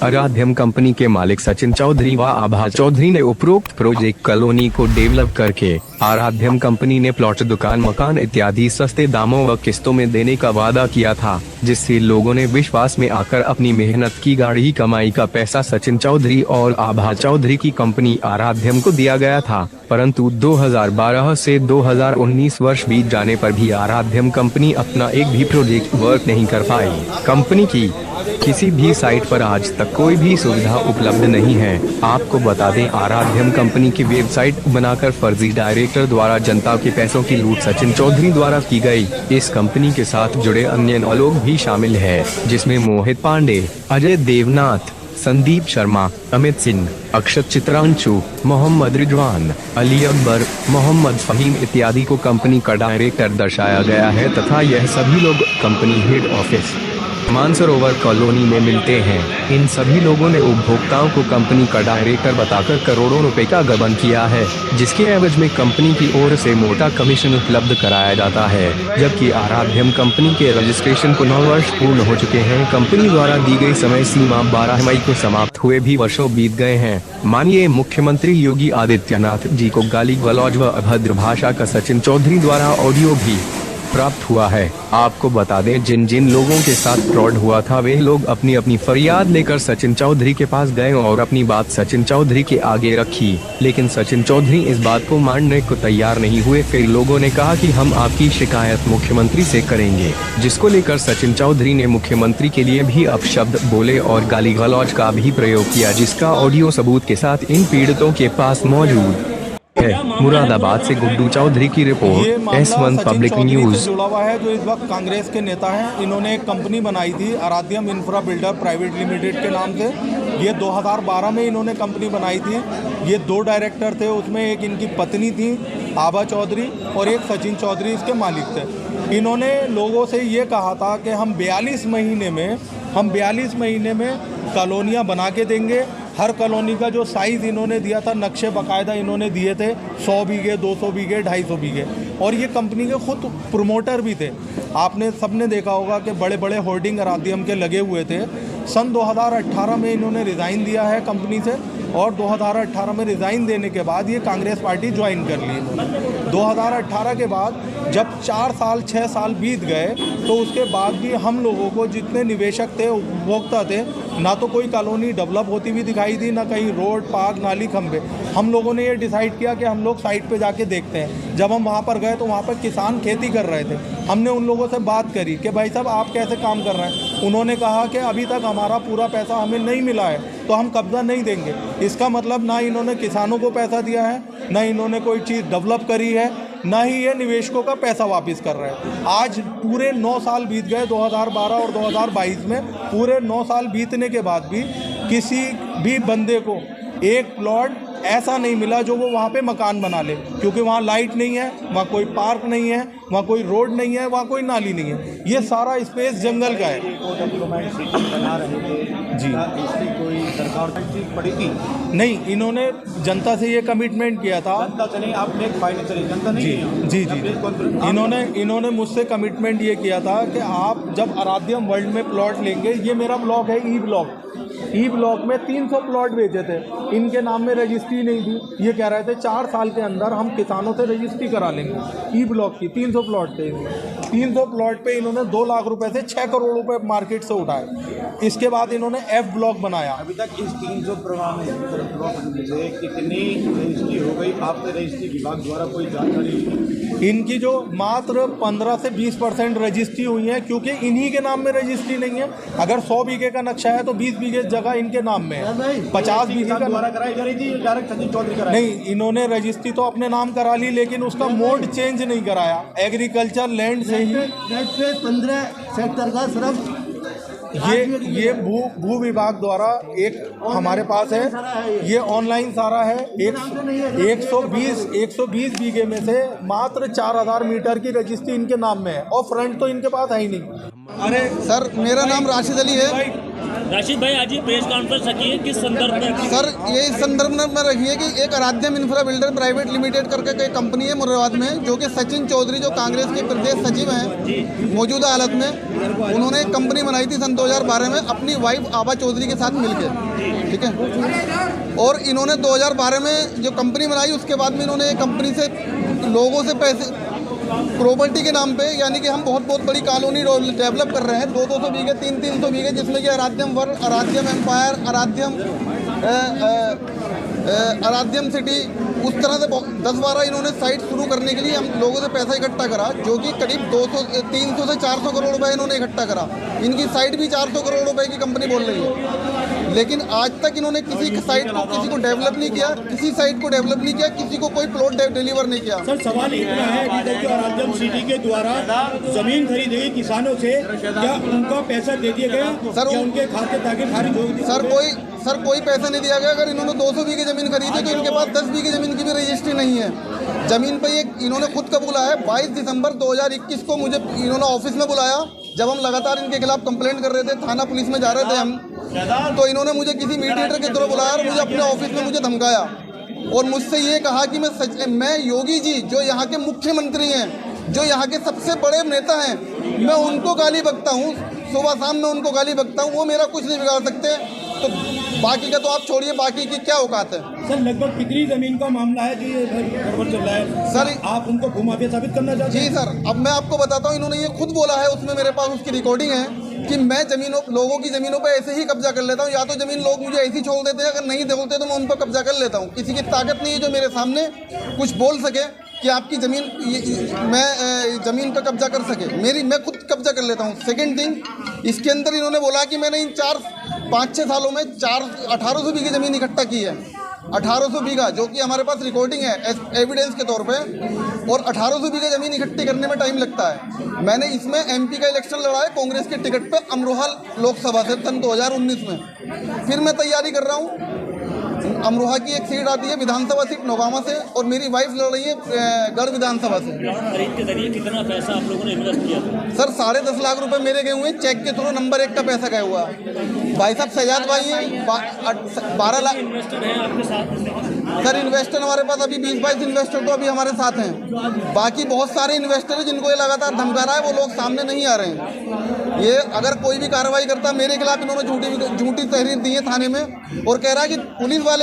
आराध्यम company के मालिक सचिन चौधरी व आभा चौधरी ने उपरोक्त प्रोजेक्ट कॉलोनी को डेवलप करके आराध्यम कंपनी ने प्लॉट, दुकान, मकान इत्यादि सस्ते दामों व किस्तों में देने का वादा किया था, जिससे लोगों ने विश्वास में आकर अपनी मेहनत की गाढ़ी कमाई का पैसा सचिन चौधरी और आभा चौधरी की कंपनी आराध्यम को दिया गया था। परंतु 2012 से 2019 वर्ष बीत जाने पर भी आराध्यम कंपनी अपना एक भी प्रोजेक्ट वर्क नहीं कर पाई। कंपनी की किसी भी साइट पर आज तक कोई भी सुविधा उपलब्ध नहीं है। आपको बता दें, आराध्यम कंपनी की वेबसाइट बनाकर फर्जी डायरेक्टर द्वारा जनता के पैसों की लूट सचिन चौधरी द्वारा की गई। इस कंपनी के साथ जुड़े अन्य 9 लोग भी शामिल हैं, जिसमें मोहित पांडे, अजय देवनाथ, संदीप शर्मा, अमित सिंह, अक्षत चित्रांशु, मोहम्मद रिजवान, अली अकबर, मोहम्मद फहीम इत्यादि को कंपनी का डायरेक्टर दर्शाया गया है तथा यह सभी लोग company head office Mansarovar colony में मिलते हैं। इन सभी लोगों ने उपभोक्ताओं को कंपनी का डायरेक्टर बताकर करोड़ों रुपए का गबन किया है, जिसके एवज में कंपनी की ओर से मोटा कमीशन उपलब्ध कराया जाता है। जबकि आराध्यम कंपनी के रजिस्ट्रेशन को 9 वर्ष पूर्ण हो चुके हैं। कंपनी द्वारा दी गई समय सीमा 12 मई को समाप्त हुए भी वर्षों बीत गए हैं। माननीय मुख्यमंत्री योगी आदित्यनाथ जी को गाली गलौज व अभद्र भाषा का सचिन चौधरी द्वारा ऑडियो भी प्राप्त हुआ है। आपको बता दें, जिन जिन लोगों के साथ फ्रॉड हुआ था वे लोग अपनी अपनी फरियाद लेकर सचिन चौधरी के पास गए और अपनी बात सचिन चौधरी के आगे रखी, लेकिन सचिन चौधरी इस बात को मानने को तैयार नहीं हुए। फिर लोगों ने कहा कि हम आपकी शिकायत मुख्यमंत्री से करेंगे, जिसको लेकर सचिन चौधरी ने मुख्यमंत्री के लिए भी अपशब्द बोले और गाली गलौज का भी प्रयोग किया, जिसका ऑडियो सबूत के साथ इन पीड़ितों के पास मौजूद है। मुरादाबाद से गुड्डू चौधरी की रिपोर्ट, S1 पब्लिक न्यूज। जुड़ा हुआ है जो इस वक्त कांग्रेस के नेता हैं। इन्होंने एक कंपनी बनाई थी आराध्यम इंफ्रा बिल्डर प्राइवेट लिमिटेड के नाम से। ये 2012 में इन्होंने कंपनी बनाई थी। ये 2 डायरेक्टर थे, उसमें एक इनकी पत्नी थी आभा चौधरी और एक सचिन चौधरी इसके मालिक थे। इन्होंने लोगों से ये कहा था कि हम 42 महीने में कॉलोनियाँ बना के देंगे। हर कॉलोनी का जो साइज़ इन्होंने दिया था, नक्शे बाकायदा इन्होंने दिए थे, 100 बीघे, 200 बीघे, 250 बीघे। और ये कंपनी के खुद प्रमोटर भी थे। आपने सबने देखा होगा कि बड़े बड़े होर्डिंग आराध्यम के लगे हुए थे। सन 2018 में इन्होंने रिज़ाइन दिया है कंपनी से और 2018 में रिज़ाइन देने के बाद ये कांग्रेस पार्टी ज्वाइन कर ली इन्होंने। 2018 के बाद जब 4 साल 6 साल बीत गए तो उसके बाद भी हम लोगों को जितने निवेशक थे, उपभोक्ता थे, ना तो कोई कॉलोनी डेवलप होती हुई दिखाई दी, ना कहीं रोड, पार्क, नाली, खंबे। हम लोगों ने ये डिसाइड किया कि हम लोग साइट पे जाके देखते हैं। जब हम वहाँ पर गए तो वहाँ पर किसान खेती कर रहे थे। हमने उन लोगों से बात करी कि भाई साहब आप कैसे काम कर रहे हैं। उन्होंने कहा कि अभी तक हमारा पूरा पैसा हमें नहीं मिला है तो हम कब्जा नहीं देंगे। इसका मतलब ना इन्होंने किसानों को पैसा दिया है, ना इन्होंने कोई चीज़ डेवलप करी है, ना ही ये निवेशकों का पैसा वापस कर रहे हैं। आज पूरे 9 साल बीत गए, 2012 और 2022 में पूरे 9 साल बीतने के बाद भी किसी भी बंदे को एक प्लॉट ऐसा नहीं मिला जो वो वहाँ पे मकान बना ले, क्योंकि वहाँ लाइट नहीं है, वहाँ कोई पार्क नहीं है, वहाँ कोई रोड नहीं है, वहाँ कोई नाली नहीं है। ये सारा स्पेस जंगल का है जी। कोई सरकार पड़ी थी नहीं, इन्होंने जनता से ये कमिटमेंट किया था। जनता से नहीं, आपने फाइनेंशियल जनता नहीं जी। इन्होंने मुझसे कमिटमेंट ये किया था कि आप जब आराध्यम वर्ल्ड में प्लॉट लेंगे, ये मेरा ब्लॉक है ई ब्लॉक में 300 प्लॉट बेचे थे। इनके नाम में रजिस्ट्री नहीं थी। ये कह रहे थे 4 साल के अंदर हम किसानों से रजिस्ट्री करा लेंगे। ई ब्लॉक की 300 प्लॉट थे। 300 प्लॉट पे इन्होंने 2 लाख रुपए से 6 करोड़ रुपए मार्केट से उठाए। इसके बाद इन्होंने F ब्लॉक बनाया। अभी तक इस 300 प्लॉट से कितनी रजिस्ट्री हो गई? आपके रजिस्ट्री विभाग द्वारा कोई जानकारी? इनकी जो मात्र 15 से 20% रजिस्ट्री हुई है, क्योंकि इन्हीं के नाम में रजिस्ट्री नहीं है। अगर 100 बीघे का नक्शा है तो 20 बीघे जगह इनके नाम में है। 50 बीघे का द्वारा कराई जा रही थी, डायरेक्ट सचिन चौधरी कराई? नहीं, इन्होंने रजिस्ट्री तो अपने नाम करा ली, लेकिन उसका मोड चेंज नहीं कराया। एग्रीकल्चर लैंड से ही 15 सेक्टर का सिर्फ ये भू विभाग द्वारा एक हमारे पास है, ये ऑनलाइन सारा है। 120 बीघे में से मात्र 4000 मीटर की रजिस्ट्री इनके नाम में है और फ्रंट तो इनके पास है ही नहीं। अरे सर, मेरा नाम राशिद अली है। राशिद भाई, आज ये प्रेस कॉन्फ्रेंस रखी है, किस संदर्भ में? सर ये इस संदर्भ में रखी है कि एक आराध्यम इंफ्रा बिल्डर प्राइवेट लिमिटेड करके एक कंपनी है मुरादाबाद में, जो कि सचिन चौधरी जो कांग्रेस के प्रदेश सचिव हैं मौजूदा हालत में, उन्होंने एक कंपनी बनाई थी सन 2012 में अपनी वाइफ आभा चौधरी के साथ मिलकर, ठीक है। और इन्होंने 2012 में जो कंपनी बनाई उसके बाद में इन्होंने एक कंपनी से लोगों से पैसे प्रॉपर्टी के नाम पे, यानी कि हम बहुत बड़ी कॉलोनी डेवलप कर रहे हैं, 200 बीघे 300 बीघे, जिसमें कि आराध्यम वर्ल्ड, आराध्यम एम्पायर, आराध्यम सिटी, उस तरह से 10-12 इन्होंने साइट शुरू करने के लिए हम लोगों से पैसा इकट्ठा करा, जो कि करीब 300 से 400 करोड़ रुपए इन्होंने इकट्ठा करा। इनकी साइट भी 400 करोड़ रुपए की कंपनी बोल रही है, लेकिन आज तक इन्होंने किसी साइट को डेवलप नहीं किया, किसी साइट को डेवलप नहीं किया, किसी को कोई प्लॉट डिलीवर नहीं किया। सर सवाल इतना है कि जब आराध्यम सिटी के द्वारा जमीन खरीदी गई किसानों से, क्या उनका पैसा दे दिया गया? सर, क्या उनके खाते ताकि खारिज हो गई? सर कोई पैसा नहीं दिया गया। अगर इन्होंने 200 बीघे जमीन खरीदी तो इनके पास 10 बीघे जमीन की भी रजिस्ट्री नहीं है। जमीन पे ये इन्होंने खुद कबूला है। 22 दिसंबर 2021 को मुझे इन्होंने ऑफिस में बुलाया, जब हम लगातार इनके खिलाफ कंप्लेंट कर रहे थे, थाना पुलिस में जा रहे थे हम, तो इन्होंने मुझे किसी मीडिएटर के थ्रू बुलाया और मुझे अपने ऑफिस में मुझे धमकाया और मुझसे ये कहा कि मैं योगी जी जो यहाँ के मुख्यमंत्री हैं, जो यहाँ के सबसे बड़े नेता हैं, मैं उनको गाली बकता हूँ, सुबह शाम में उनको गाली बकता हूँ, वो मेरा कुछ नहीं बिगाड़ सकते। तो बाकी का तो आप छोड़िए, बाकी की क्या औकात है? सर लगभग कितनी जमीन का मामला है जो ये गड़बड़ चल रहा है? सर आप उनको भूमाफिया साबित करना चाहते हैं? जी सर, अब मैं आपको बताता हूँ, इन्होंने ये खुद बोला है, उसमें मेरे पास उसकी रिकॉर्डिंग है कि मैं लोगों की ज़मीनों पे ऐसे ही कब्जा कर लेता हूँ। या तो ज़मीन लोग मुझे ऐसी छोड़ देते हैं, अगर नहीं बोलते तो मैं उन पर कब्जा कर लेता हूँ। किसी की ताकत नहीं है जो मेरे सामने कुछ बोल सके कि आपकी ज़मीन, मैं ज़मीन पर कब्जा कर सके। मैं खुद कब्जा कर लेता हूँ। सेकेंड थिंग, इसके अंदर इन्होंने बोला कि मैंने इन 5-6 सालों में 1800 बीघे ज़मीन इकट्ठा की है। 1800 बीघा, जो कि हमारे पास रिकॉर्डिंग है एविडेंस के तौर पे, और 1800 बीघा ज़मीन इकट्ठी करने में टाइम लगता है। मैंने इसमें एमपी का इलेक्शन लड़ा है कांग्रेस के टिकट पे अमरोहा लोकसभा से सन 2019 में। फिर मैं तैयारी कर रहा हूँ, अमरोहा की एक सीट आती है विधानसभा सीट नोगामा से, और मेरी वाइफ लड़ रही है गढ़ विधानसभा से। खरीद के जरिए कितना पैसा आप लोगों ने इन्वेस्ट किया था? सर 10.5 लाख रुपए मेरे गए हुए, चेक के थ्रू नंबर 1 का पैसा गया हुआ। भाई साहब शहजाद भाई हैं, 12 लाख इन्वेस्टर हैं आपके साथ? सर इन्वेस्टर हमारे पास अभी 20-22 इन्वेस्टर तो अभी हमारे साथ हैं। बाकी बहुत सारे इन्वेस्टर हैं जिनको ये लगातार धमका रहा है, वो लोग सामने नहीं आ रहे हैं। ये अगर कोई भी कार्रवाई करता, मेरे खिलाफ इन्होंने झूठी तहरीर दी है थाने में, और कह रहा है कि पुलिस वाले